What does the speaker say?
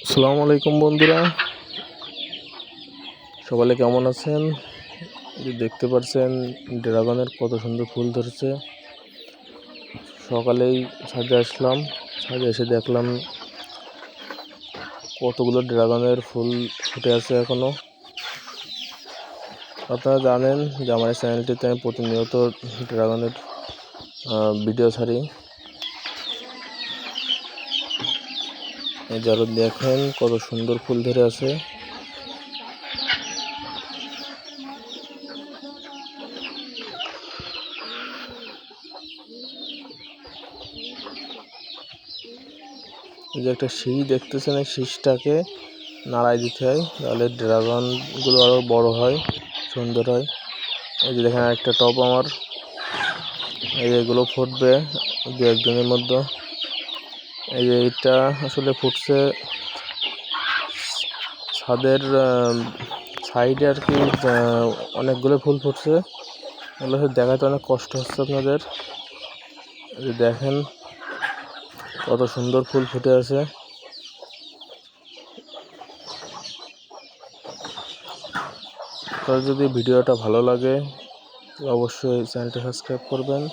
আসসালামু আলাইকুম বন্ধুরা, সকালে কেমন আছেন? দেখতে পাচ্ছেন ড্রাগনের কত সুন্দর ফুল ধরেছে। সকালেই ছাদে আসলাম, ছাদে এসে দেখলাম কতগুলো ড্রাগনের ফুল ফুটে আছে এখনো। আপনারা জানেন যে আমার এই চ্যানেলটিতে আমি প্রতিনিয়ত ড্রাগনের ভিডিও ছাড়ি। যারা দেখেন কত সুন্দর ফুল ধরে আছে। যে একটা শীষ দেখতেছেন, এই শীষটাকে নাড়াই দিতে হয়, তাহলে ড্রাগনগুলো আরও বড় হয়, সুন্দর হয়। এই যে দেখেন একটা টব আমার, এই যে এগুলো ফুটবে দু একদিনের মধ্যে। এই যে এইটা আসলে ফুটছে ছাদের সাইডে আর কি, অনেকগুলো ফুল ফুটছে। এগুলো দেখাতে অনেক কষ্ট হচ্ছে আপনাদের। এই যে দেখেন কত সুন্দর ফুল ফুটে আছে। আপনার যদি ভিডিওটা ভালো লাগে অবশ্যই চ্যানেলটা সাবস্ক্রাইব করবেন।